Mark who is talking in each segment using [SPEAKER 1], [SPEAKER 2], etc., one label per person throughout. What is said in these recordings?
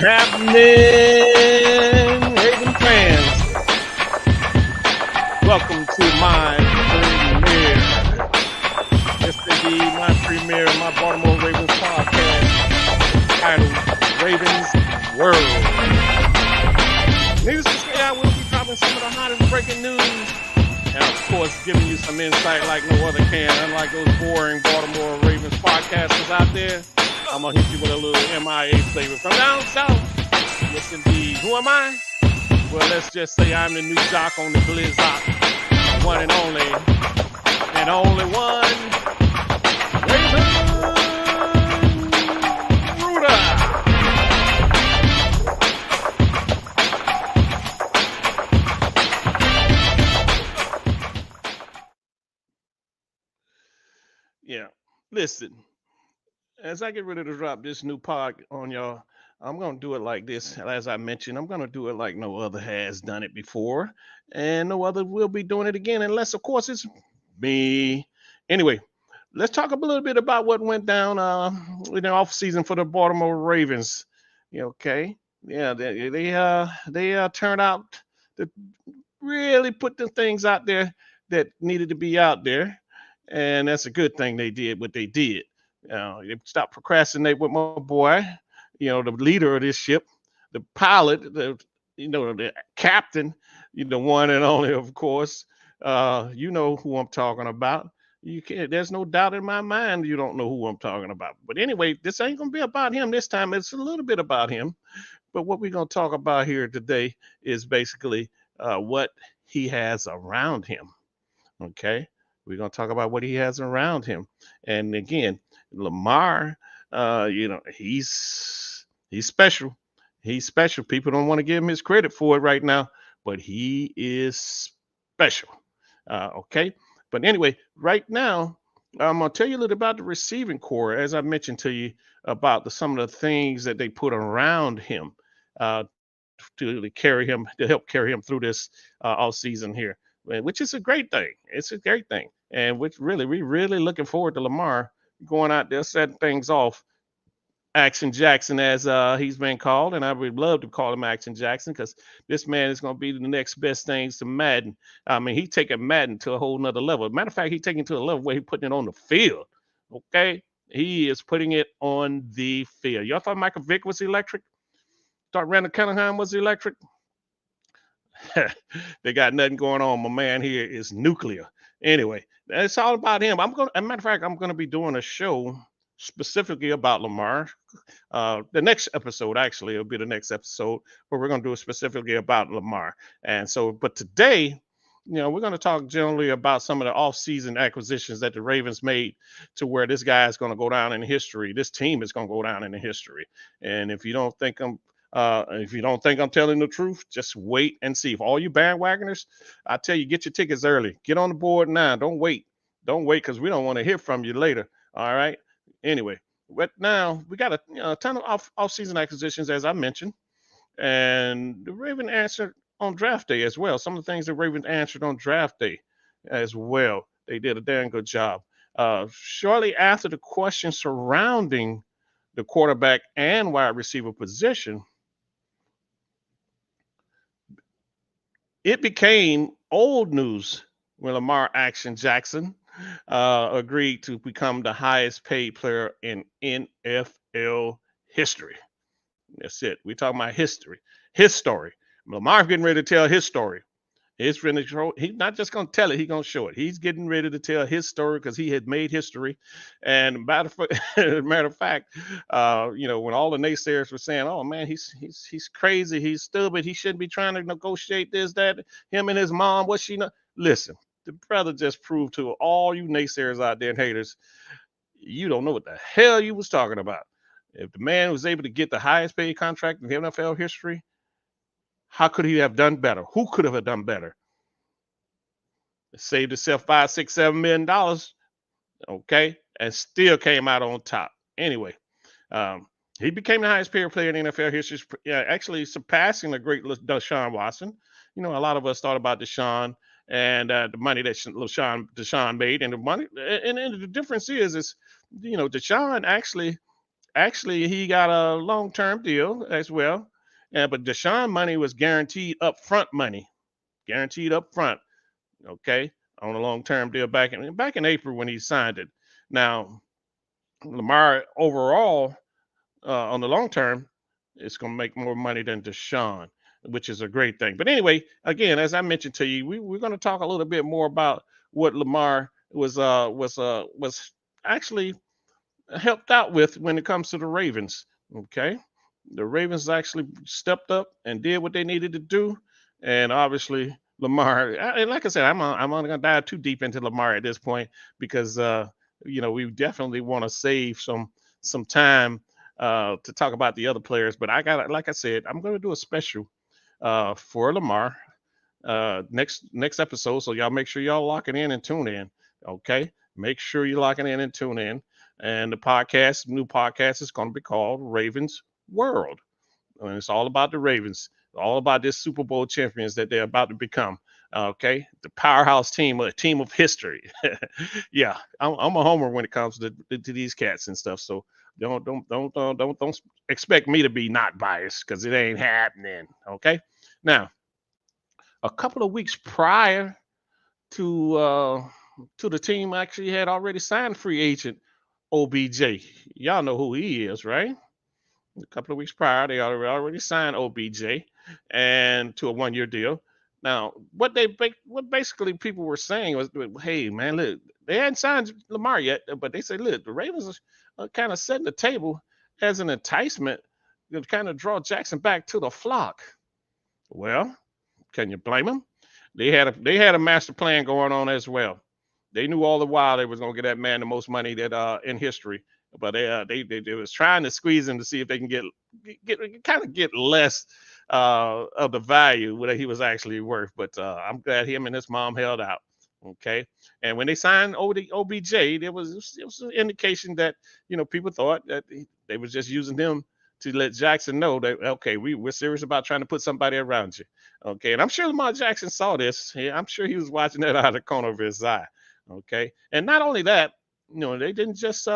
[SPEAKER 1] happening, Raven fans? Welcome to my premiere. Yes, indeed, my premiere, my Baltimore Ravens podcast titled Ravens World. Needless to say, I will be dropping some of the hottest breaking news and, of course, giving you some insight like no other can. Unlike those boring Baltimore Ravens podcasters out there, I'm going to hit you with a little MIA flavor from down south. Yes, indeed. Who am I? Well, let's just say I'm the new jock on the Blizzard. One and only one. Raven Ruder. Yeah, listen, as I get ready to drop this new pod on y'all, I'm going to do it like this. As I mentioned, I'm going to do it like no other has done it before, and no other will be doing it again, unless, of course, it's me. Anyway, let's talk a little bit about what went down in the off season for the Baltimore Ravens. Okay, yeah, they turned out to really put the things out there that needed to be out there, and that's a good thing they did what they did. They stopped procrastinating with my boy, the leader of this ship, the pilot, the captain, the one and only, of course. You know who I'm talking about. You can't. There's no doubt in my mind you don't know who I'm talking about. But anyway, this ain't gonna be about him this time. It's a little bit about him. But what we're gonna talk about here today is basically what he has around him. Okay, we're gonna talk about what he has around him. And again, Lamar, he's special. He's special. People don't want to give him his credit for it right now, but he is special. Okay, but anyway, right now I'm gonna tell you a little about the receiving core, as I mentioned to you about some of the things that they put around him uh, to help carry him through this all season here, which is a great thing. It's a great thing, and which really we really looking forward to Lamar going out there setting things off. Action Jackson, as he's been called, and I would love to call him Action Jackson because this man is going to be the next best things to Madden. I mean, he's taking Madden to a whole nother level. Matter of fact, he's taking it to a level where he's putting it on the field. Okay, he is putting it on the field. Y'all thought Michael Vick was electric? Thought Randall Cunningham was electric? They got nothing going on. My man here is nuclear. Anyway, it's all about him. As a matter of fact, I'm gonna be doing a show specifically about Lamar. The next episode, actually, it'll be the next episode where we're gonna do it specifically about Lamar. And so, but today, we're going to talk generally about some of the off-season acquisitions that the Ravens made to where this guy is going to go down in history. This team is going to go down in history. And if you don't think I'm telling the truth, just wait and see. For all you bandwagoners, I tell you, get your tickets early. Get on the board now. Don't wait. Don't wait because we don't want to hear from you later. All right. Anyway, but now we got a ton of off-season acquisitions, as I mentioned, and the Raven answered on draft day as well. Some of the things the Ravens answered on draft day as well. They did a damn good job. Shortly after the question surrounding the quarterback and wide receiver position, it became old news when Lamar Action Jackson agreed to become the highest paid player in NFL history. That's it. We're talking about history. His story. Lamar's getting ready to tell his story. He's not just going to tell it, he's going to show it. He's getting ready to tell his story because he had made history. And matter of fact, when all the naysayers were saying, "Oh man, he's crazy, he's stupid, he shouldn't be trying to negotiate this, that," him and his mom, what she know? Listen, the brother just proved to all you naysayers out there and haters, you don't know what the hell you was talking about. If the man was able to get the highest paid contract in NFL history, how could he have done better? Who could have done better? Saved himself $5, $6, $7 million, okay, and still came out on top. Anyway, he became the highest paid player in NFL history, actually surpassing the great Deshaun Watson. A lot of us thought about Deshaun and the money that Deshaun made, and the money, and the difference is Deshaun actually Actually, he got a long-term deal as well. But Deshaun money was guaranteed upfront money, guaranteed up front. Okay, on a long-term deal back in April when he signed it. Now Lamar overall on the long term, it's going to make more money than Deshaun, which is a great thing. But anyway, again, as I mentioned to you, we're going to talk a little bit more about what Lamar was actually helped out with when it comes to the Ravens. Okay, the Ravens actually stepped up and did what they needed to do, and obviously Lamar. And like I said, I'm not going to dive too deep into Lamar at this point because we definitely want to save some time to talk about the other players. But like I said, I'm going to do a special for Lamar next episode. So y'all make sure y'all lock it in and tune in. Okay, make sure you're locking in and tune in. And the new podcast is going to be called Ravens World. And it's all about the Ravens, all about this Super Bowl champions that they're about to become. Okay, the powerhouse team, a team of history. Yeah, I'm a homer when it comes to these cats and stuff. So don't expect me to be not biased because it ain't happening. Okay, now a couple of weeks prior to the team actually had already signed free agent OBJ. Y'all know who he is, right? A couple of weeks prior, they already signed OBJ and to a 1-year deal. Now, what basically people were saying was, hey man, look, they hadn't signed Lamar yet, but they said, look, the Ravens are kind of setting the table as an enticement to kind of draw Jackson back to the flock. Well, can you blame them? They had a master plan going on as well. They knew all the while they was gonna get that man the most money that in history, but they was trying to squeeze him to see if they can get less of the value that he was actually worth. But I'm glad him and his mom held out. Okay, and when they signed OBJ, there was an indication that people thought that they was just using him to let Jackson know that okay, we're serious about trying to put somebody around you. Okay, and I'm sure Lamar Jackson saw this. Yeah, I'm sure he was watching that out of the corner of his eye. Okay, and not only that, they didn't just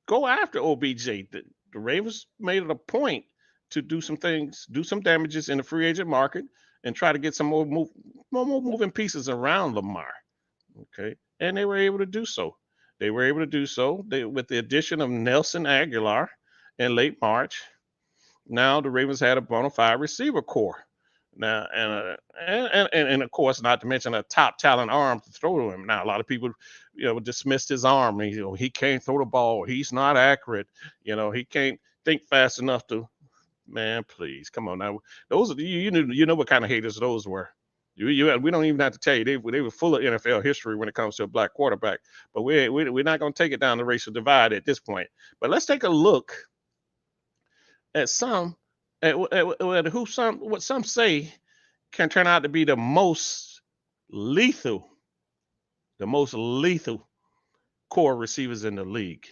[SPEAKER 1] go after OBJ. The Ravens made it a point to do some things, do some damages in the free agent market, and try to get some more moving pieces around Lamar. Okay, and they were able to do so. With the addition of Nelson Aguilar in late March. Now the Ravens had a bona fide receiver core. Now and of course, not to mention a top talent arm to throw to him. Now a lot of people, dismissed his arm. He can't throw the ball. He's not accurate. He can't think fast enough to. Man, please come on now. Those are you know what kind of haters those were. We don't even have to tell you they were full of NFL history when it comes to a black quarterback. But we're not going to take it down the racial divide at this point. But let's take a look at what some say can turn out to be lethal, the most lethal core receivers in the league.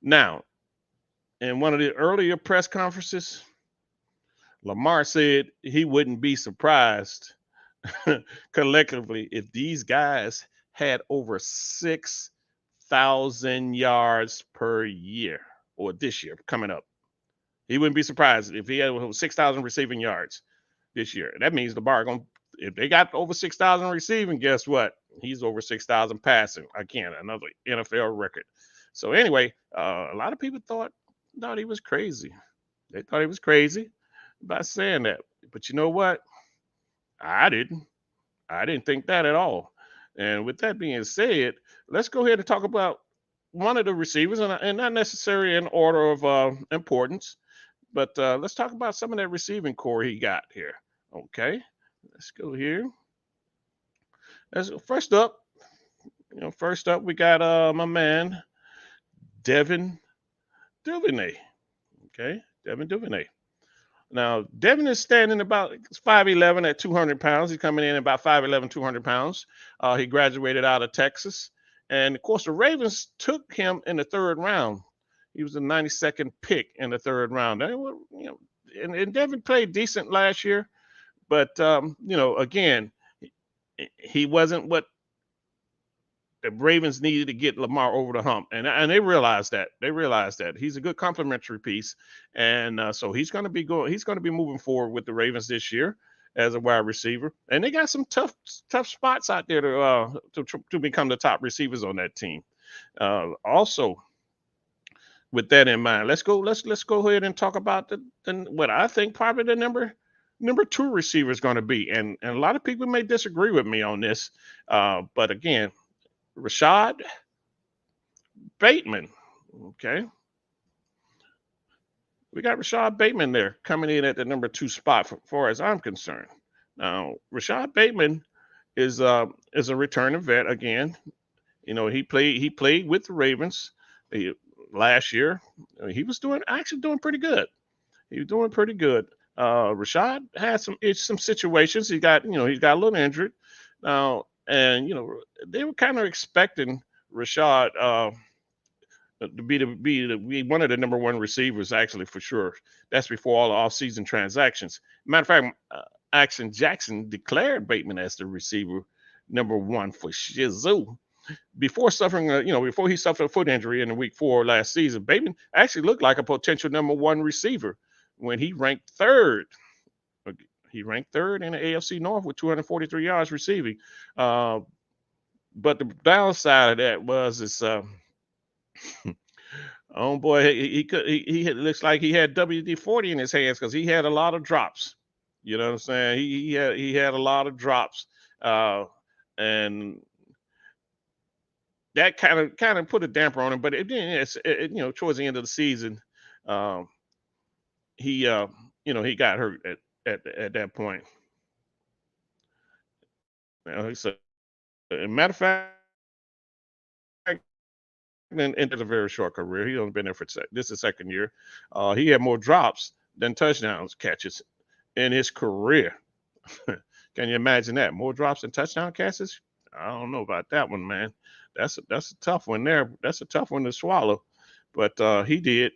[SPEAKER 1] Now, in one of the earlier press conferences, Lamar said he wouldn't be surprised collectively if these guys had over 6,000 yards per year or this year coming up. He wouldn't be surprised if he had 6,000 receiving yards this year. That means if they got over 6,000 receiving, guess what? He's over 6,000 passing. Again, another NFL record. So anyway, a lot of people thought he was crazy. They thought he was crazy by saying that. But you know what? I didn't. I didn't think that at all. And with that being said, let's go ahead and talk about one of the receivers, and not necessarily in order of importance. But let's talk about some of that receiving core he got here. Okay, let's go here. First up, we got my man Devin Duvernay. Okay, Devin Duvernay. Now, Devin is standing about 5'11" at 200 pounds. He's coming in about 5'11", 200 pounds. He graduated out of Texas. And, of course, the Ravens took him in the third round. He was the 92nd pick in the third round. And Devin played decent last year. But, again, he wasn't what the Ravens needed to get Lamar over the hump, and they realized that. They realized that he's a good complementary piece, and so he's going to be going. He's going to be moving forward with the Ravens this year as a wide receiver, and they got some tough spots out there to become the top receivers on that team. Also, with that in mind, let's go ahead and talk about the what I think probably the number two receiver is going to be, and a lot of people may disagree with me on this, but again, Rashad Bateman. Okay, we got Rashad Bateman there coming in at the number two spot, for, far as I'm concerned. Now, Rashad Bateman is a returning vet again. You know, he played with the Ravens he, last year. He was doing actually doing pretty good. He was doing pretty good. Rashad had some situations. He got a little injured now, and they were kind of expecting Rashad to be one of the number one receivers actually for sure. That's before all the offseason transactions. Matter of fact, Action Jackson declared Bateman as the receiver number one for Shizu before he suffered a foot injury in the week 4 last season. Bateman actually looked like a potential number one receiver when he ranked third. He ranked third in the AFC North with 243 yards receiving. But the downside of that was oh boy, he looks like he had WD-40 in his hands because he had a lot of drops. You know what I'm saying? He had a lot of drops, and that kind of put a damper on him. But towards the end of the season, um, he got hurt at that point. So, matter of fact, and it's a very short career. He only been there for this is the second year. He had more drops than touchdowns catches in his career. Can you imagine that? More drops than touchdown catches? I don't know about that one, man. That's a tough one there. That's a tough one to swallow. But he did,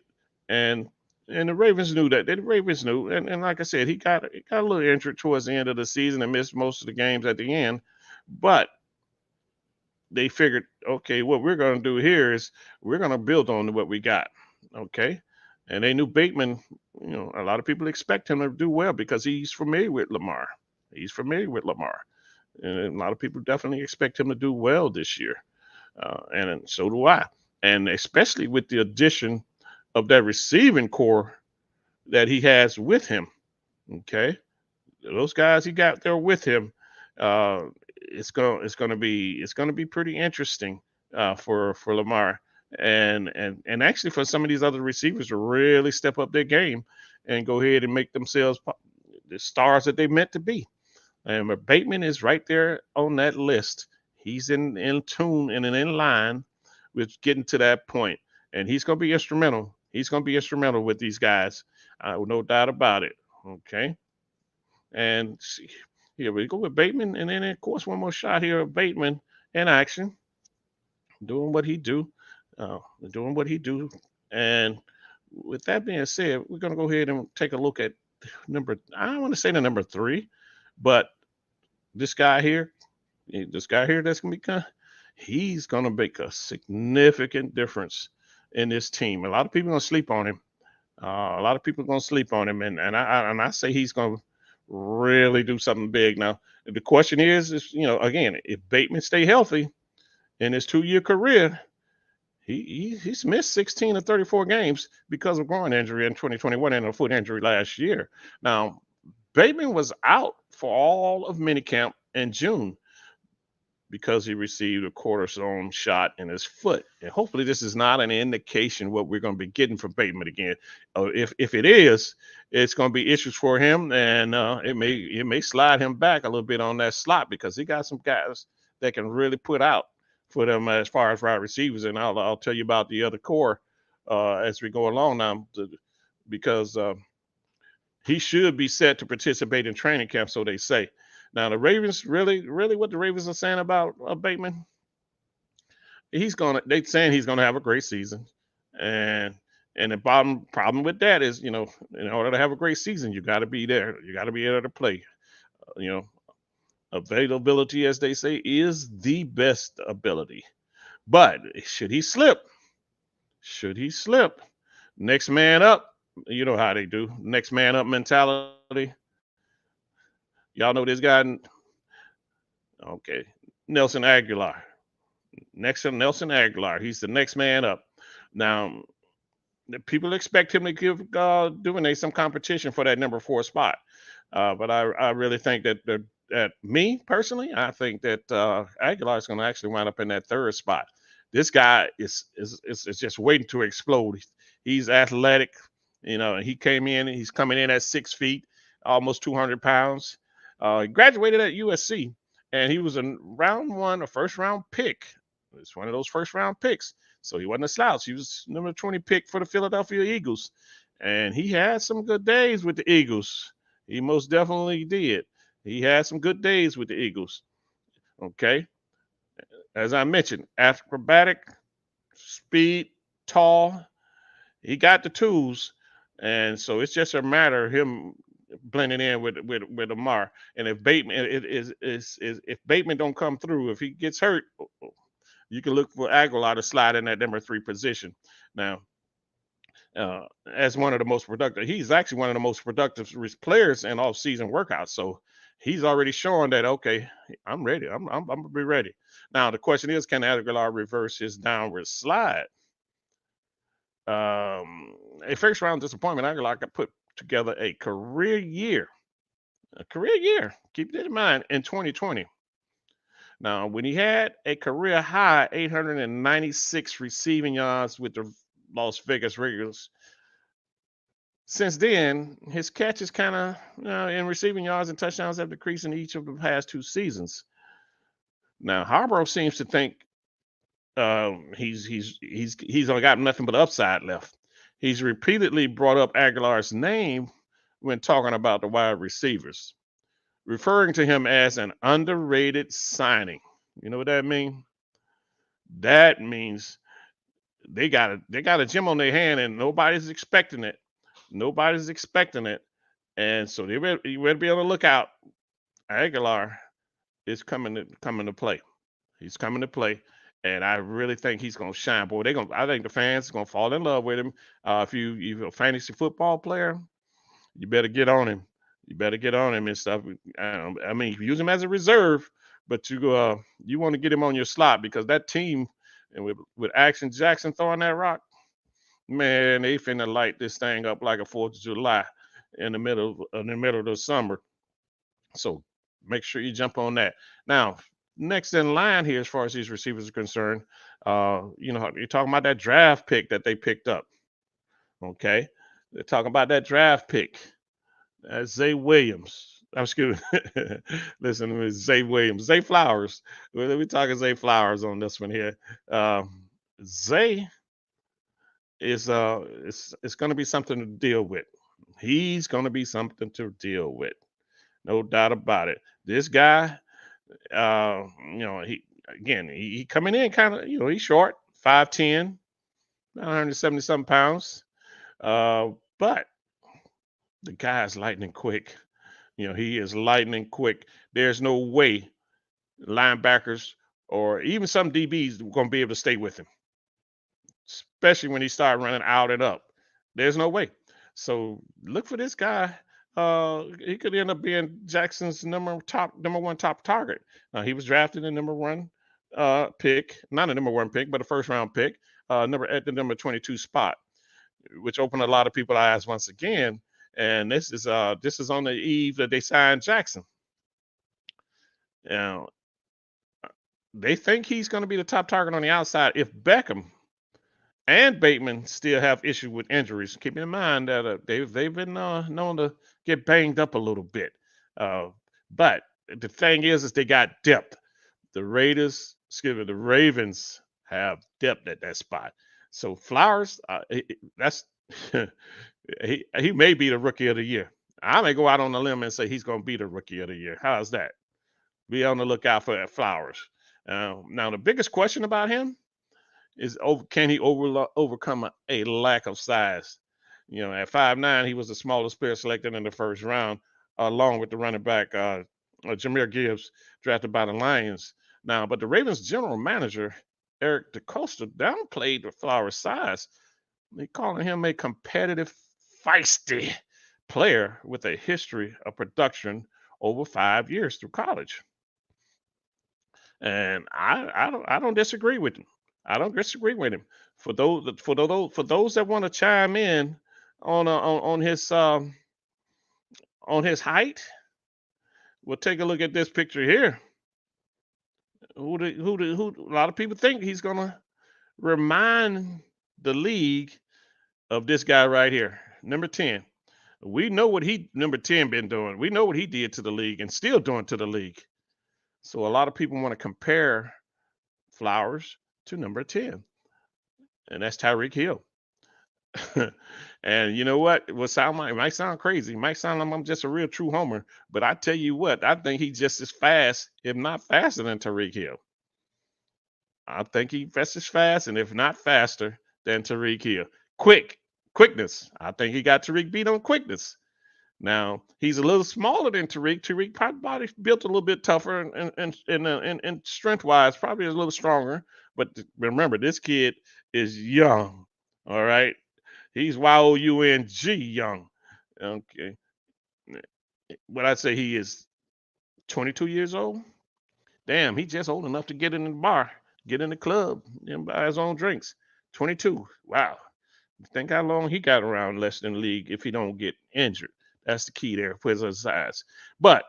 [SPEAKER 1] and the Ravens knew that. The Ravens knew, and like I said, he got a little injured towards the end of the season and missed most of the games at the end. But they figured, okay, what we're going to do here is we're going to build on what we got. Okay. And they knew Bateman, a lot of people expect him to do well because he's familiar with Lamar. He's familiar with Lamar. And a lot of people definitely expect him to do well this year. And so do I. And especially with the addition of that receiving core that he has with him. Okay. Those guys he got there with him, it's gonna be pretty interesting for Lamar and actually for some of these other receivers to really step up their game and go ahead and make themselves the stars that they meant to be. And Bateman is right there on that list. He's in tune and in line with getting to that point, and he's gonna be instrumental. He's gonna be instrumental with these guys, no doubt about it. Okay. And here we go with Bateman, and then of course one more shot here of Bateman in action, doing what he do, uh, doing what he do. And with that being said, we're gonna go ahead and take a look at number. I don't want to say the number three, but this guy here, that's gonna be he's gonna make a significant difference in this team. A lot of people are gonna sleep on him. A lot of people are gonna sleep on him, and I say he's gonna really do something big. Now, the question is again, if Bateman stay healthy in his 2-year career, he's missed 16 or 34 games because of groin injury in 2021 and a foot injury last year. Now, Bateman was out for all of minicamp in June because he received a cortisone shot in his foot. And hopefully this is not an indication what we're going to be getting from Bateman again. If it is, it's going to be issues for him, and it may slide him back a little bit on that slot because he got some guys that can really put out for them as far as wide receivers. And I'll tell you about the other core as we go along now, because he should be set to participate in training camp, so they say. Now, the Ravens, really, really what the Ravens are saying about Bateman, they're saying he's gonna have a great season. And the bottom problem with that is, in order to have a great season, you gotta be there. You gotta be able to play. You know, Availability, as they say, is the best ability. But should he slip, next man up, you know how they do. Next man up mentality. Y'all know this guy. Okay. Nelson Aguilar. Nelson Aguilar. He's the next man up. Now, the people expect him to give Duvernay some competition for that number 4 spot. But I really think that me personally, I think that Aguilar is going to actually wind up in that 3rd spot. This guy is just waiting to explode. He's athletic, he came in. He's coming in at 6 feet, almost 200 pounds. He graduated at USC, and he was a first round pick. It's one of those first round picks. So he wasn't a slouch. He was number 20 pick for the Philadelphia Eagles. And he had some good days with the Eagles. He most definitely did. He had some good days with the Eagles. Okay. As I mentioned, acrobatic, speed, tall. He got the tools. And so it's just a matter of him blending in with Amar. And if Bateman if Bateman don't come through, if he gets hurt, you can look for Aguilar to slide in that number 3 position. Now, as one of the most productive, he's actually one of the most productive players in off-season workouts. So he's already showing that, okay, I'm ready. I'm gonna be ready. Now the question is, can Aguilar reverse his downward slide? A first round disappointment. Aguilar could put together a career year. Keep that in mind, in 2020. Now, when he had a career high 896 receiving yards with the Las Vegas Raiders, since then his catches kind of, in receiving yards and touchdowns have decreased in each of the past 2 seasons. Now, Harbaugh seems to think he's only got nothing but upside left. He's repeatedly brought up Aguilar's name when talking about the wide receivers, referring to him as an underrated signing. You know what that means? That means they got a gem on their hand and nobody's expecting it. Nobody's expecting it. And so you better be on the lookout. Aguilar is coming to play. He's coming to play. And I really think he's gonna shine. Boy, I think the fans are gonna fall in love with him. If you're a fantasy football player, you better get on him. You better get on him and stuff. I mean, use him as a reserve, but you want to get him on your slot because that team, and with Action Jackson throwing that rock, man, they finna light this thing up like a 4th of July in the middle of the summer. So make sure you jump on that. Now, next in line here, as far as these receivers are concerned, you're talking about that draft pick that they picked up. Okay, they're talking about that draft pick. That's Zay Williams. Excuse me. Listen to me, Zay Williams. Zay Flowers. We're talking Zay Flowers on this one here. Zay is it's going to be something to deal with. He's going to be something to deal with. No doubt about it. This guy, he coming in kind of, he's short, 5'10", 170 something pounds. But the guy is lightning quick. He is lightning quick. There's no way linebackers or even some DBs are going to be able to stay with him, especially when he started running out and up. There's no way. So look for this guy. He could end up being Jackson's number 1 top target. He was drafted in number 1 pick, not a number 1 pick, but a first round pick, at the number 22 spot, which opened a lot of people's eyes once again. And this is on the eve that they signed Jackson. Now, they think he's going to be the top target on the outside if Beckham and Bateman still have issues with injuries. Keep in mind that they've been known to get banged up a little bit. But the thing is they got depth. The Ravens have depth at that spot. So Flowers, that's he may be the rookie of the year. I may go out on a limb and say he's going to be the rookie of the year. How's that? Be on the lookout for Flowers. Now, the biggest question about him is, can he overcome a lack of size? At 5'9", he was the smallest player selected in the first round, along with the running back Jahmyr Gibbs, drafted by the Lions. Now, but the Ravens general manager Eric DeCosta downplayed the Flowers' size. They calling him a competitive, feisty player with a history of production over 5 years through college. And I don't disagree with him. I don't disagree with him. For those that want to chime in on his height, we'll take a look at this picture here. Who a lot of people think he's gonna remind the league of this guy right here, number 10. We know what he number 10 been doing. We know what he did to the league and still doing to the league. So a lot of people want to compare Flowers to number 10, and that's Tyreek Hill. And you know what? It might sound crazy. It might sound like I'm just a real true homer, but I tell you what, I think he's just as fast, if not faster than Tyreek Hill. I think he's just as fast, and if not faster than Tyreek Hill. Quickness. I think he got Tyreek beat on quickness. Now he's a little smaller than Tariq. Tariq probably body built a little bit tougher and strength wise, probably a little stronger. But remember, this kid is young. All right, he's young young. Okay, what I say he is 22 years old. Damn, he's just old enough to get in the bar, get in the club, and buy his own drinks. 22. Wow. Think how long he got around less than the league if he don't get injured. That's the key there for his size. But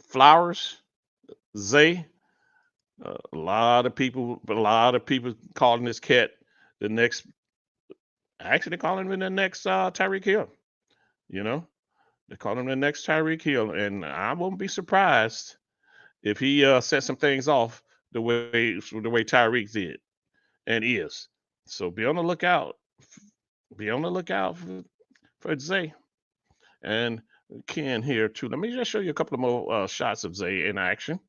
[SPEAKER 1] Flowers, Zay, a lot of people calling this cat the next. Actually, they call him the next Tyreek Hill. You know, they call him the next Tyreek Hill, and I won't be surprised if he set some things off the way Tyreek did and is. So be on the lookout. Be on the lookout for Zay. And Ken here too. Let me just show you a couple of more shots of Zay in action.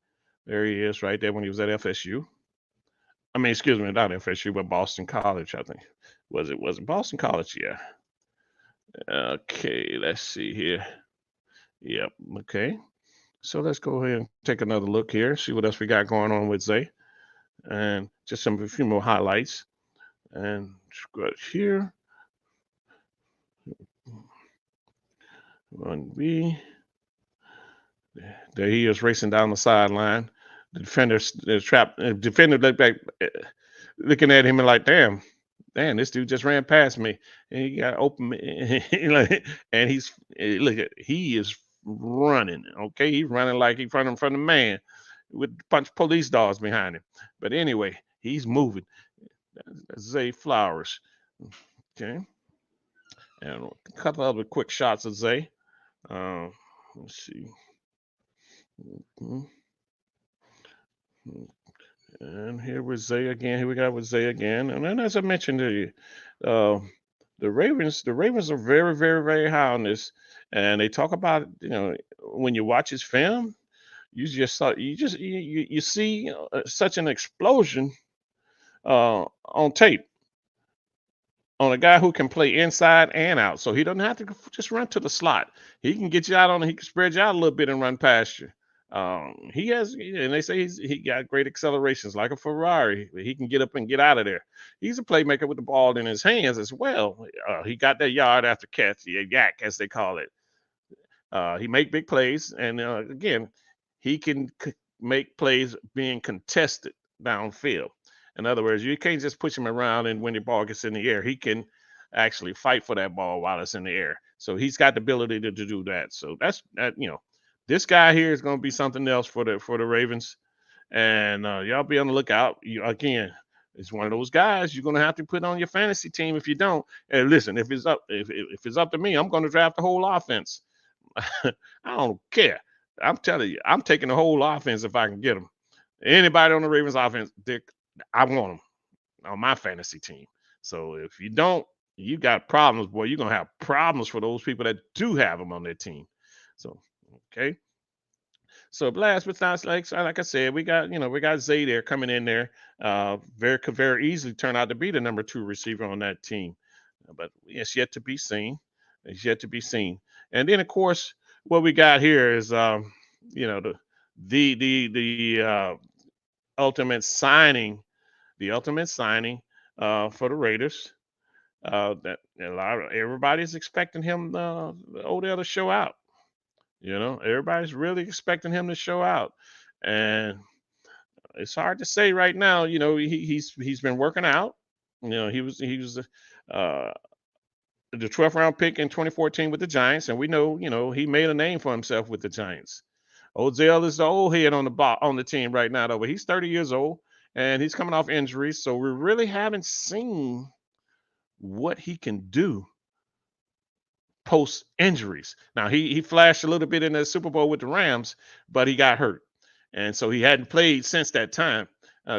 [SPEAKER 1] There he is right there when he was at FSU. I mean, excuse me, not FSU, but Boston College, I think. Was it Boston College? Yeah. Okay, let's see here. Yep. Okay. So let's go ahead and take another look here, see what else we got going on with Zay. And just a few more highlights. And scratch here. 1B. There he is racing down the sideline. The defender looked back, looking at him and like, damn, this dude just ran past me, and he got open, and he is running. Okay, he's running like he's running from the man with a bunch of police dogs behind him. But anyway, he's moving. That's Zay Flowers. Okay, and a couple other quick shots of Zay. Let's see. Mm-hmm. And here with Zay again. Here we got with Zay again. And then, as I mentioned to you, uh, the Ravens are very, very, very high on this. And they talk about, when you watch his film, you see such an explosion on tape on a guy who can play inside and out. So he doesn't have to just run to the slot. He can get you out he can spread you out a little bit and run past you. He has, and they say he got great accelerations like a Ferrari. He can get up and get out of there. He's a playmaker with the ball in his hands as well. He got that yard after catch, the yak as they call it. He make big plays, and again, he can make plays being contested downfield. In other words, you can't just push him around and when the ball gets in the air, he can actually fight for that ball while it's in the air. So he's got the ability to do that. So that's that. This guy here is going to be something else for the Ravens, and y'all be on the lookout. Again, it's one of those guys you're going to have to put on your fantasy team if you don't. And listen, if it's up to me, I'm going to draft the whole offense. I don't care. I'm telling you, I'm taking the whole offense if I can get them. Anybody on the Ravens offense, Dick, I want them on my fantasy team. So if you don't, you got problems, boy. You're gonna have problems for those people that do have them on their team. So okay. So last but not like I said, we got Zay there coming in there. Could very easily turn out to be the number 2 receiver on that team, but it's yet to be seen. It's yet to be seen. And then of course, what we got here is the ultimate signing, the ultimate signing for the Raiders. That a lot of everybody's expecting him, Odell, to show out. You know, everybody's really expecting him to show out, and it's hard to say right now. You know, he's been working out. You know, he was uh, the 12th round pick in 2014 with the Giants, and we know, you know, he made a name for himself with the Giants. Odell is the old head on the team right now, though. But he's 30 years old and he's coming off injuries, so we really haven't seen what he can do post injuries. Now he flashed a little bit in the Super Bowl with the Rams, but he got hurt, and so he hadn't played since that time,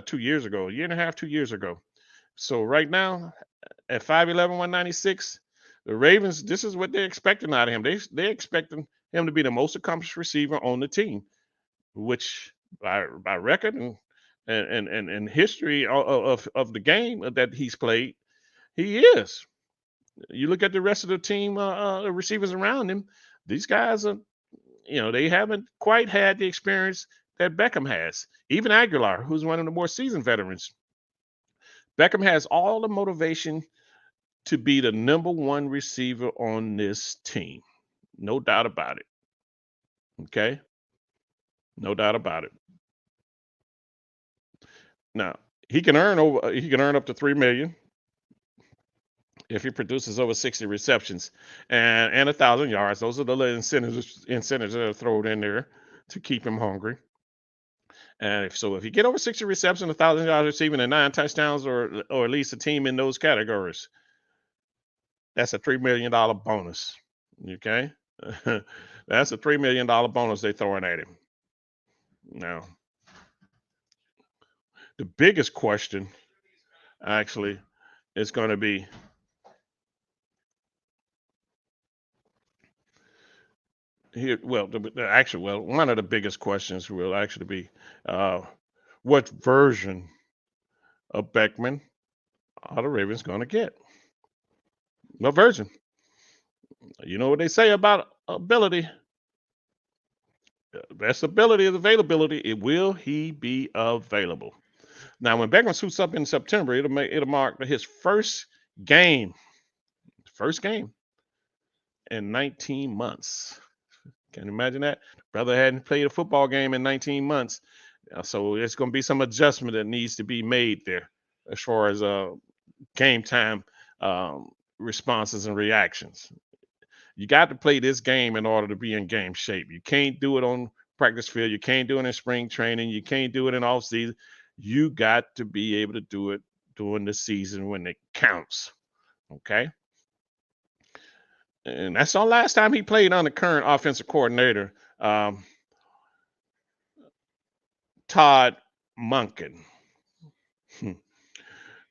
[SPEAKER 1] 2 years ago, a year and a half, 2 years ago. So right now, at 5'11", 196, the Ravens, this is what they're expecting out of him. They're expecting him to be the most accomplished receiver on the team, which by record and history of the game that he's played, he is. You look at the rest of the team, receivers around him. These guys are, you know, they haven't quite had the experience that Beckham has. Even Aguilar, who's one of the more seasoned veterans, Beckham has all the motivation to be the number one receiver on this team. No doubt about it. Okay? No doubt about it. Now, he can earn up to 3 million if he produces over 60 receptions and 1,000 yards. Those are the little incentives that are thrown in there to keep him hungry. And if you get over 60 receptions, 1,000 yards receiving, and 9 touchdowns, or at least a team in those categories, that's a $3 million bonus. Okay, that's a $3 million bonus they're throwing at him. Now, the biggest question actually is going to be here. Well, one of the biggest questions will actually be, uh, what version of Beckman are the Ravens going to get? What version? You know what they say about ability. Best ability is availability. Will he be available? Now, when Beckman suits up in September, it'll mark his game, first game in 19 months. Can you imagine that? Brother hadn't played a football game in 19 months, so it's going to be some adjustment that needs to be made there as far as game time responses and reactions. You got to play this game in order to be in game shape. You can't do it on practice field. You can't do it in spring training. You can't do it in off season. You got to be able to do it during the season when it counts. Okay. And that's the last time he played on the current offensive coordinator, Todd Monken.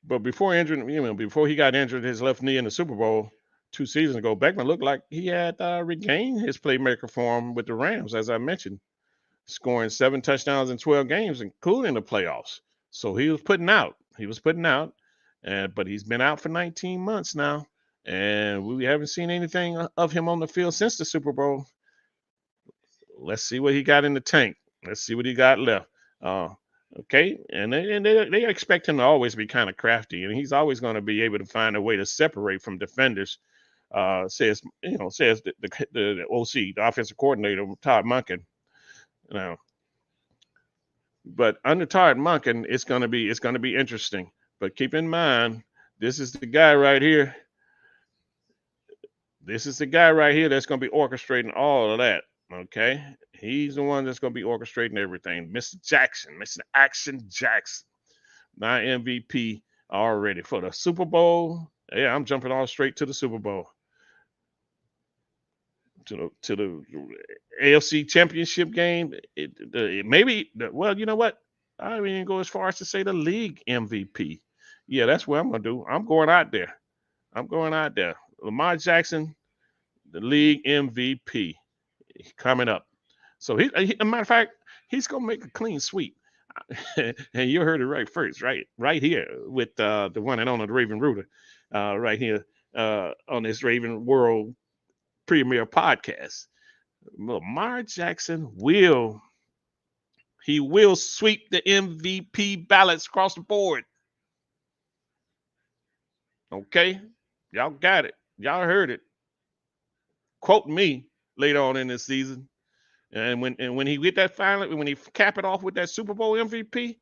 [SPEAKER 1] But before he got injured his left knee in the Super Bowl 2 seasons ago, Beckman looked like he had regained his playmaker form with the Rams, as I mentioned, scoring 7 touchdowns in 12 games, including the playoffs. So he was putting out. But he's been out for 19 months now, and we haven't seen anything of him on the field since the Super Bowl. Let's see what he got in the tank. Let's see what he got left. Okay, and they expect him to always be kind of crafty, and he's always going to be able to find a way to separate from defenders. Says the OC, the offensive coordinator, Todd Monken. Now, but under Todd Monken, it's going to be interesting. But keep in mind, this is the guy right here. This is the guy right here that's going to be orchestrating all of that. Okay, he's the one that's going to be orchestrating everything. Mr. Jackson, Mr. Action Jackson, my MVP already for the Super Bowl. Yeah, I'm jumping all straight to the Super Bowl, to the AFC Championship game. Well, you know what? I don't even go as far as to say the league MVP. Yeah, that's what I'm gonna do. I'm going out there. Lamar Jackson, the league MVP, coming up. So a matter of fact, he's gonna make a clean sweep. And you heard it right first, right here with the one and only the Raven Rooter, right here on this Raven World Premier podcast. Lamar Jackson will He will sweep the MVP ballots across the board. Okay? Y'all got it. Y'all heard it. Quote me later on in this season. And when he get that final, when he cap it off with that Super Bowl MVP,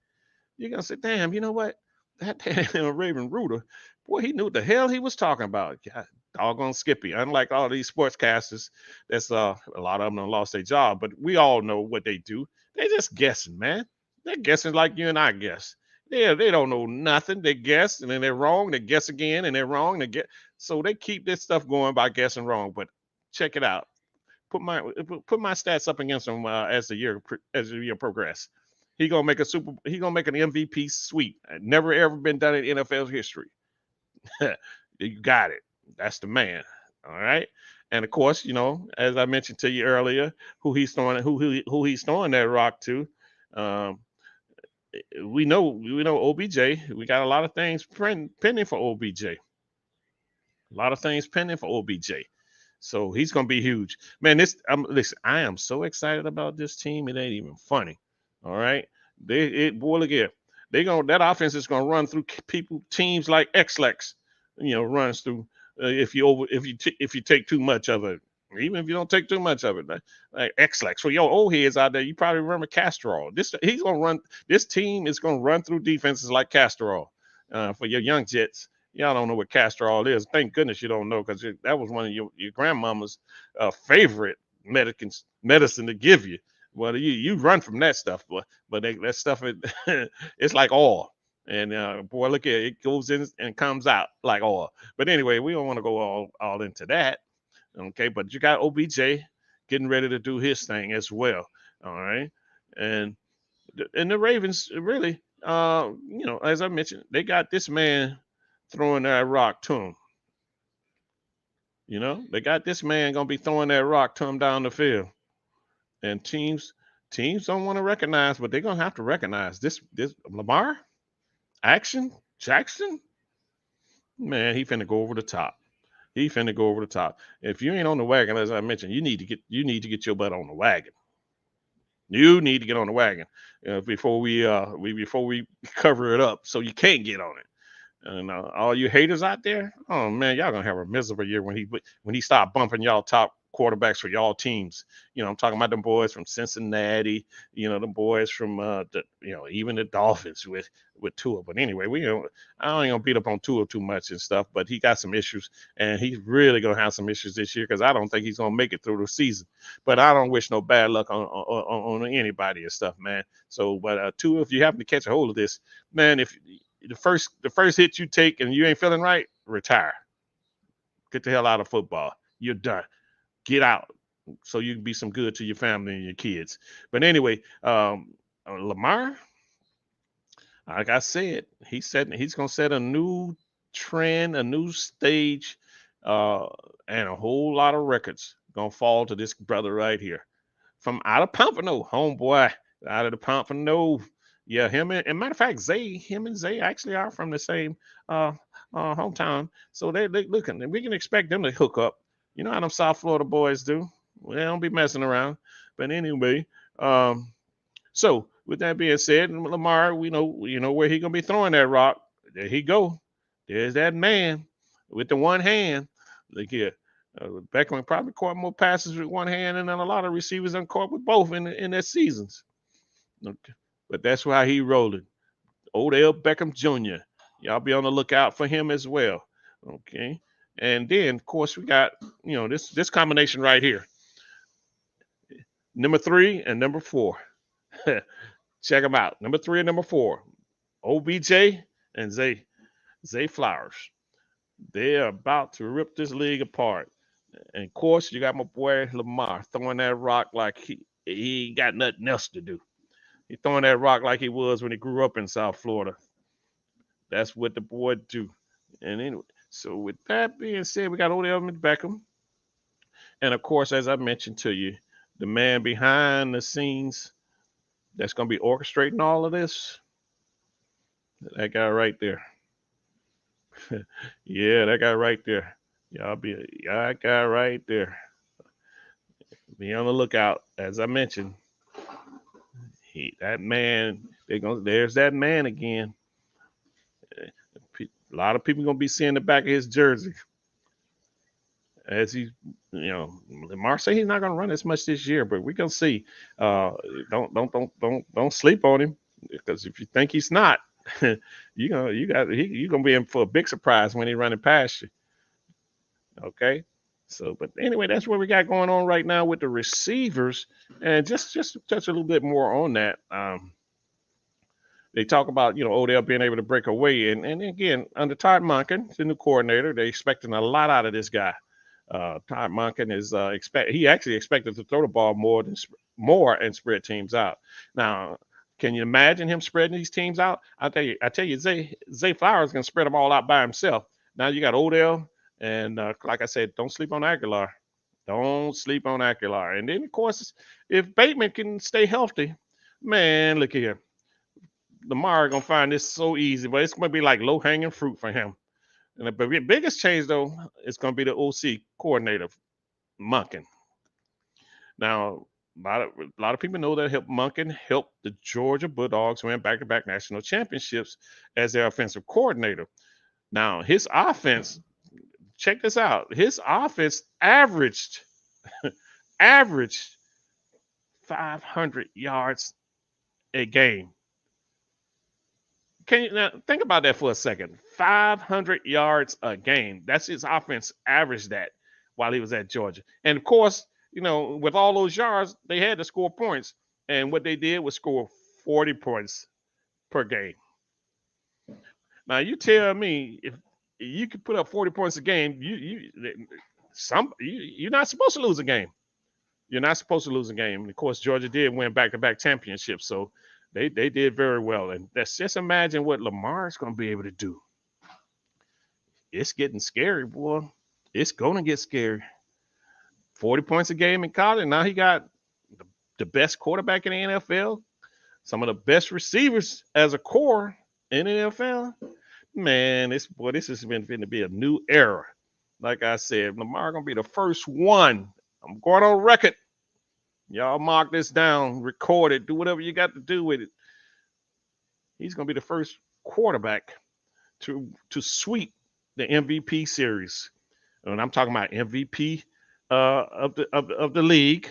[SPEAKER 1] you're gonna say, damn, you know what? That damn Raven Rooter, boy, he knew what the hell he was talking about. God, doggone Skippy. Unlike all these sportscasters, that's a lot of them done lost their job, but we all know what they do. They just guessing, man. They're guessing like you and I guess. Yeah, they don't know nothing. They guess and then they're wrong. They guess again and they're wrong. They get so they keep this stuff going by guessing wrong. But check it out. Put my stats up against him as the year progress. He gonna make an MVP sweep. Never ever been done in NFL history. You got it. That's the man. All right. And of course, as I mentioned to you earlier, who he's throwing that rock to. Um, we know OBJ. We got a lot of things pending for OBJ. A lot of things pending for OBJ. So he's gonna be huge, man. Listen, I am so excited about this team. It ain't even funny. All right, boy, look here. That offense is gonna run through teams like Xlex. Runs through if you take too much of it. Even if you don't take too much of it, like Xlex. For your old heads out there, you probably remember Castrol. He's gonna run. This team is gonna run through defenses like Castrol. For your young Jets, y'all don't know what castor oil is. Thank goodness you don't know, because that was one of your grandmama's favorite medicine to give you. Well, you run from that stuff, but that stuff it's like oil. And boy, look at it. It goes in and comes out like oil. But anyway, we don't want to go all into that. Okay, but you got OBJ getting ready to do his thing as well. All right, and the Ravens really, as I mentioned, they got this man throwing that rock to him. They got this man gonna be throwing that rock to him down the field, and teams don't want to recognize, but they're gonna have to recognize this Lamar action Jackson. Man, he finna go over the top. He finna go over the top. If you ain't on the wagon, as I mentioned, you need to get your butt on the wagon. You need to get on the wagon before we cover it up, so you can't get on it. And all you haters out there, oh man, y'all gonna have a miserable year when he start bumping y'all top quarterbacks for y'all teams. I'm talking about them boys from Cincinnati. The boys from even the Dolphins with Tua. But anyway, I ain't gonna beat up on Tua too much and stuff. But he got some issues, and he's really gonna have some issues this year, because I don't think he's gonna make it through the season. But I don't wish no bad luck on anybody and stuff, man. So, but Tua, if you happen to catch a hold of this, man, if the first hit you take and you ain't feeling right, retire. Get the hell out of football. You're done. Get out so you can be some good to your family and your kids. But anyway, Lamar, like I said, he's gonna set a new trend, a new stage, and a whole lot of records gonna fall to this brother right here from out of Pompano, homeboy, out of the Pompano. Yeah, matter of fact, him and Zay actually are from the same uh, hometown. So they looking, and we can expect them to hook up. You know how them South Florida boys do. Well, they don't be messing around. But anyway, so with that being said, Lamar, we know where he gonna be throwing that rock. There he go. There's that man with the one hand. Look here. Beckham probably caught more passes with one hand, and then a lot of receivers caught with both in their seasons. Okay. But that's why he rolling. Odell Beckham Jr. Y'all be on the lookout for him as well. Okay. And then, of course, we got, this combination right here. Number 3 and number 4. Check them out. Number 3 and number 4. OBJ and Zay Flowers. They're about to rip this league apart. And of course, you got my boy Lamar throwing that rock like he got nothing else to do. He throwing that rock like he was when he grew up in South Florida. That's what the boy do. And anyway, so with that being said, we got Odell Beckham. And of course, as I mentioned to you, the man behind the scenes that's going to be orchestrating all of this, that guy right there. Yeah, that guy right there. That guy right there. Be on the lookout. As I mentioned, That man, there's that man again. A lot of people gonna be seeing the back of his jersey as he, Lamar say he's not gonna run as much this year, but we're gonna see. Uh, don't sleep on him because if you think he's not, you're gonna be in for a big surprise when he running past you. Okay. So, but anyway, that's what we got going on right now with the receivers, and just to touch a little bit more on that. They talk about Odell being able to break away, and again under Todd Monken, the new coordinator, they expecting a lot out of this guy. Todd Monken is he actually expected to throw the ball more and spread teams out. Now, can you imagine him spreading these teams out? I tell you, Zay Flowers can spread them all out by himself. Now you got Odell, and like I said, don't sleep on Aguilar. Don't sleep on Aguilar. And then of course, if Bateman can stay healthy, man, look here. Lamar gonna find this so easy, but it's gonna be like low hanging fruit for him. And the biggest change though is gonna be the OC coordinator, Monken. Now, a lot of people know that Monken helped the Georgia Bulldogs win back-to-back national championships as their offensive coordinator. Now, his offense, check this out. His offense averaged 500 yards a game. Can you now think about that for a second? 500 yards a game. That's his offense averaged that while he was at Georgia. And of course, with all those yards, they had to score points. And what they did was score 40 points per game. Now you tell me if you could put up 40 points a game, you're not supposed to lose a game. You're not supposed to lose a game. And of course, Georgia did win back-to-back championships, so they did very well. And let's just imagine what Lamar's going to be able to do. It's getting scary, boy. It's going to get scary. 40 points a game in college. Now he got the best quarterback in the NFL, some of the best receivers as a core in the NFL. Man, this has been going to be a new era. Like I said, Lamar going to be the first one. I'm going on record. Y'all mark this down, record it, do whatever you got to do with it. He's going to be the first quarterback to sweep the MVP series. And I'm talking about MVP of the league,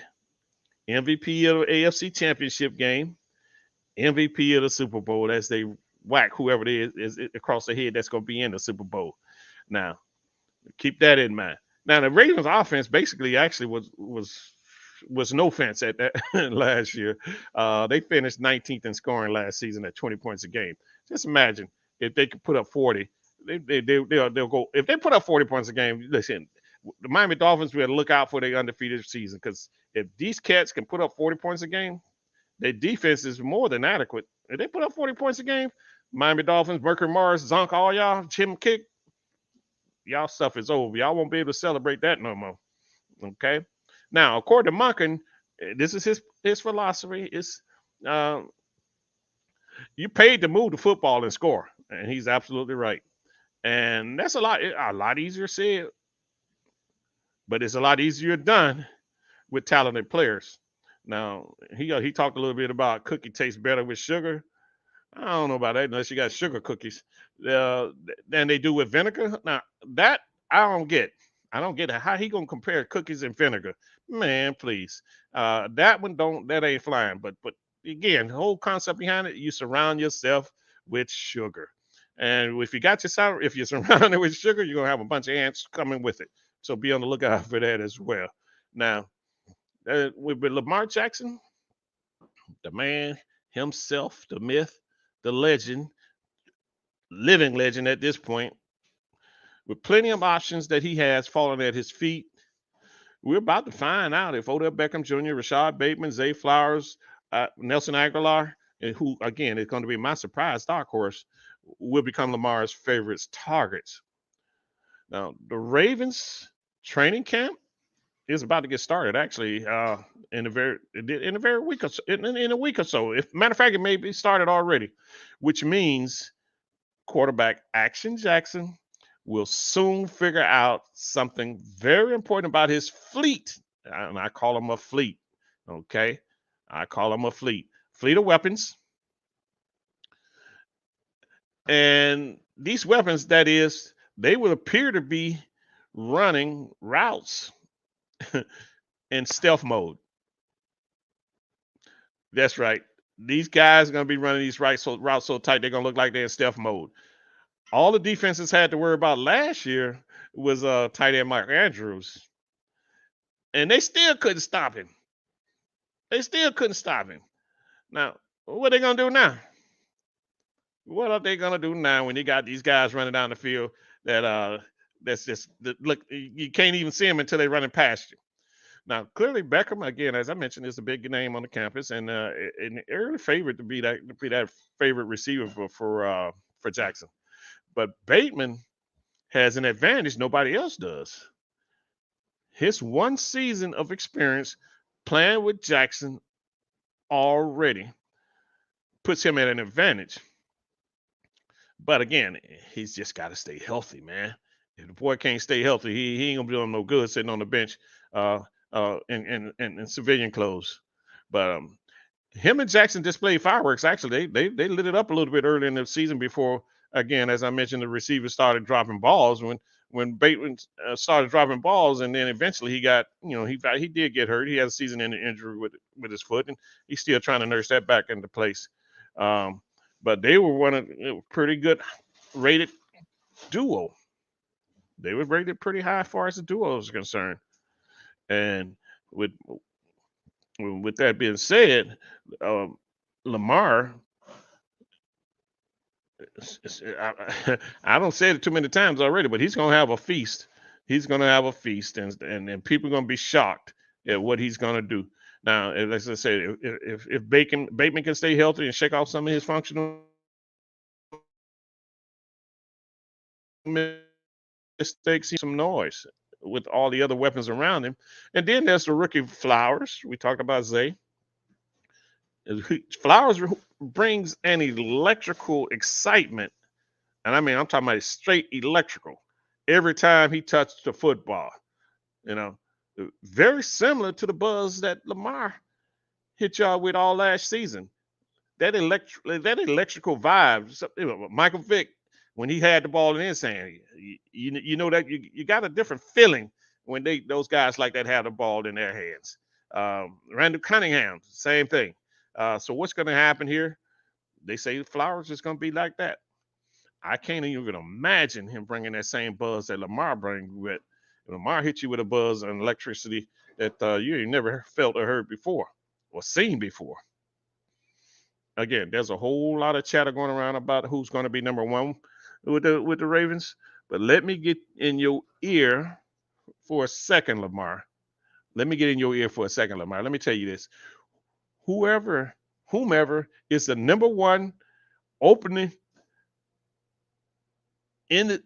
[SPEAKER 1] MVP of the AFC Championship game, MVP of the Super Bowl as they whack whoever it is across the head that's going to be in the Super Bowl. Now, keep that in mind. Now, the Ravens offense basically actually was no offense at that last year. They finished 19th in scoring last season at 20 points a game. Just imagine if they could put up 40. They'll go. If they put up 40 points a game, listen, the Miami Dolphins will look out for their undefeated season because if these cats can put up 40 points a game, their defense is more than adequate. If they put up 40 points a game, Miami Dolphins, Mercury Morris, Zonk, all y'all, Jim Kick, y'all stuff is over. Y'all won't be able to celebrate that no more. Okay. Now, according to Monken, this is his philosophy. It's you paid to move the football and score, and he's absolutely right. And that's a lot easier said, but it's a lot easier done with talented players. Now, he talked a little bit about cookie tastes better with sugar. I don't know about that unless you got sugar cookies than they do with vinegar. Now, that I don't get. I don't get it. How he gonna compare cookies and vinegar? Man, please. That ain't flying. But again, the whole concept behind it, you surround yourself with sugar. And if you're surrounded with sugar, you're gonna have a bunch of ants coming with it. So be on the lookout for that as well. Now, with Lamar Jackson, the man himself, the myth, the legend, living legend at this point, with plenty of options that he has falling at his feet. We're about to find out if Odell Beckham Jr., Rashad Bateman, Zay Flowers, Nelson Aguilar, and who, again, is going to be my surprise dark horse, will become Lamar's favorite targets. Now, the Ravens training camp is about to get started, actually, in a week or so. In a week or so. If matter of fact, it may be started already, which means quarterback Action Jackson will soon figure out something very important about his fleet. And I call him a fleet. Okay. I call him a fleet. fleet of weapons. And these weapons, that is, they would appear to be running routes in stealth mode. That's right. These guys are going to be running these routes so tight they're going to look like they're in stealth mode. All the defenses had to worry about last year was tight end Mark Andrews, and they still couldn't stop him. They still couldn't stop him. Now, what are they going to do now? What are they gonna do now when you got these guys running down the field that's just look, you can't even see them until they're running past you. Now, clearly Beckham, again, as I mentioned, is a big name on the campus and an early favorite to be that favorite receiver for Jackson. But Bateman has an advantage nobody else does. His one season of experience playing with Jackson already puts him at an advantage. But again, he's just got to stay healthy, man. If the boy can't stay healthy, he ain't gonna be doing no good sitting on the bench uh, in civilian clothes. But him and Jackson displayed fireworks. Actually, they lit it up a little bit early in the season before, again, as I mentioned, the receivers started dropping balls when Bateman started dropping balls, and then eventually he got, he did get hurt. He had a season-ending injury with his foot, and he's still trying to nurse that back into place. But they were one of pretty good rated duo. They were rated pretty high as far as the duo is concerned. And with that being said, Lamar, I don't say it too many times already, but he's going to have a feast. He's going to have a feast, and people are going to be shocked at what he's going to do. Now, as I said, if Bateman can stay healthy and shake off some of his functional mistakes, some noise with all the other weapons around him. And then there's the rookie Flowers. We talked about Zay. Flowers brings an electrical excitement, and I mean I'm talking about straight electrical. Every time he touched the football, you know, very similar to the buzz that Lamar hit y'all with all last season. That electrical vibe. Michael Vick, when he had the ball in his hand, you know that you got a different feeling when those guys like that have the ball in their hands. Randall Cunningham, same thing. So what's going to happen here? They say Flowers is going to be like that. I can't even imagine him bringing that same buzz that Lamar brings with. Lamar hit you with a buzz and electricity that you ain't never felt or heard before or seen before. Again, there's a whole lot of chatter going around about who's going to be number one with the Ravens. But let me get in your ear for a second, Lamar. Let me get in your ear for a second, Lamar. Let me tell you this: whomever is the number one opening in the,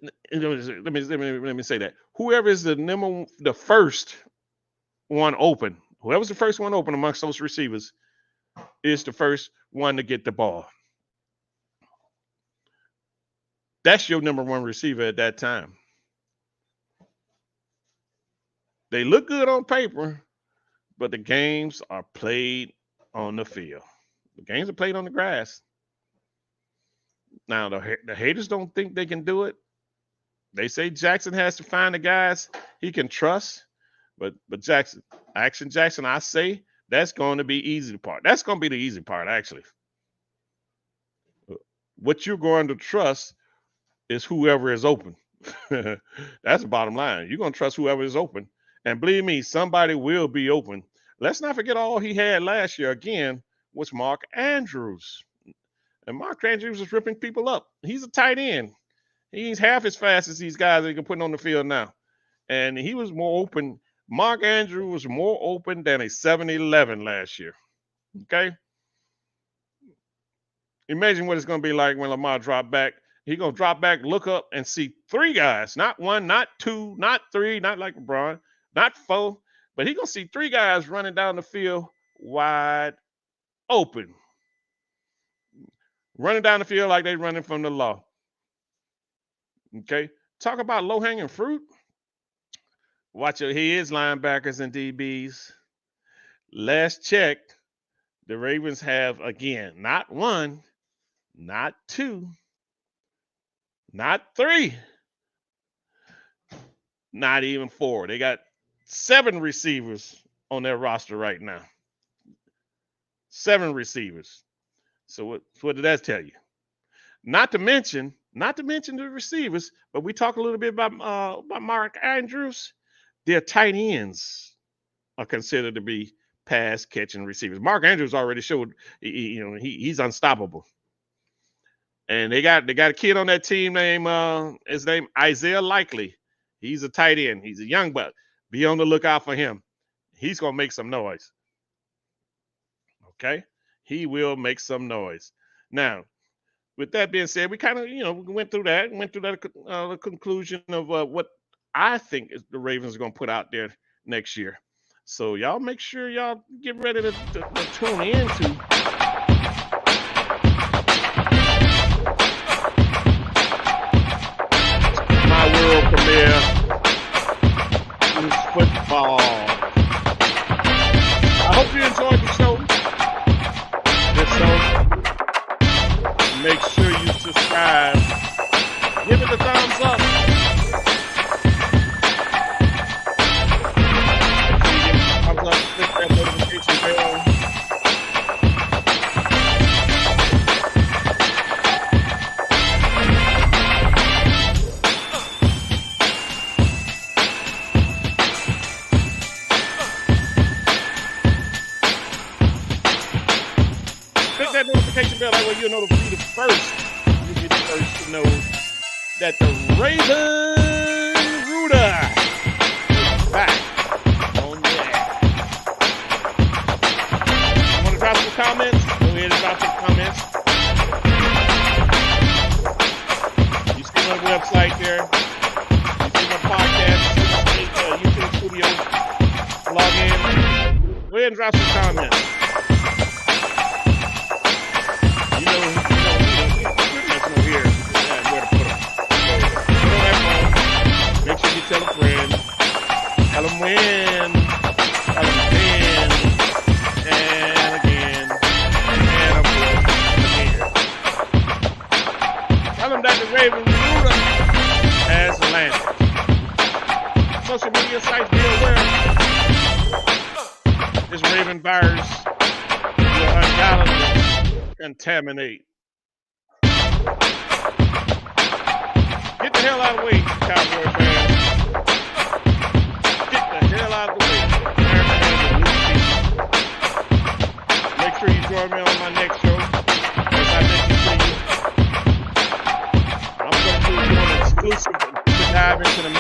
[SPEAKER 1] let me say that whoever is the first one open, whoever's the first one open amongst those receivers is the first one to get the ball. That's your number one receiver at that time. They look good on paper, but the games are played on the field. The games are played on the grass. Now, the haters don't think they can do it. They say Jackson has to find the guys he can trust, but Jackson, I say that's going to be easy part. That's going to be the easy part, actually. What you're going to trust is whoever is open. That's the bottom line. You're going to trust whoever is open. And believe me, somebody will be open. Let's not forget all he had last year, again, was Mark Andrews. And Mark Andrews is ripping people up. He's a tight end. He's half as fast as these guys that you can put on the field now. And he was more open. Mark Andrews was more open than a 7-Eleven last year. Okay? Imagine what it's going to be like when Lamar drop back. He's going to drop back, look up, and see three guys. Not one, not two, not three, not like LeBron, not four. But he's going to see three guys running down the field wide open. Running down the field like they're running from the law. Okay? Talk about low-hanging fruit. Watch your heads, linebackers and DBs. Last check, The Ravens have, again, not one, not two, not three, not even four. They got 7 receivers on their roster right now. 7 receivers. So what did that tell you? Not to mention the receivers, but we talk a little bit about Mark Andrews. Their tight ends are considered to be pass catching receivers. Mark Andrews already showed he's unstoppable. And they got a kid on that team named his name Isaiah Likely. He's a tight end. He's a young buck. Be on the lookout for him. He's gonna make some noise. Okay, he will make some noise. Now, with that being said, we kind of we went through that the conclusion of what I think the Ravens are gonna put out there next year. So y'all make sure y'all get ready to tune in to my world premiere is football. I hope you enjoyed the show. Make sure you subscribe. Give it a thumbs up. Thumbs up, click that notification bell. Click that notification bell, that way you'll know you'll be the first to know that the Raven Rooter is back on the air. You want to drop some comments? Go ahead and drop some comments. You see my website there. You see my podcast. You see my YouTube studio. Log in. Go ahead and drop some comments. Tell a friend, tell them when, tell them then, and again, and of course, again. Tell them that the Raven Rooter has landed. Social media sites, be aware. This Raven virus will undoubtedly contaminate. Get the hell out of the way, Cowboy fans. Make sure you join me on my next show. As I mentioned to you, I'm going to do an exclusive to dive into the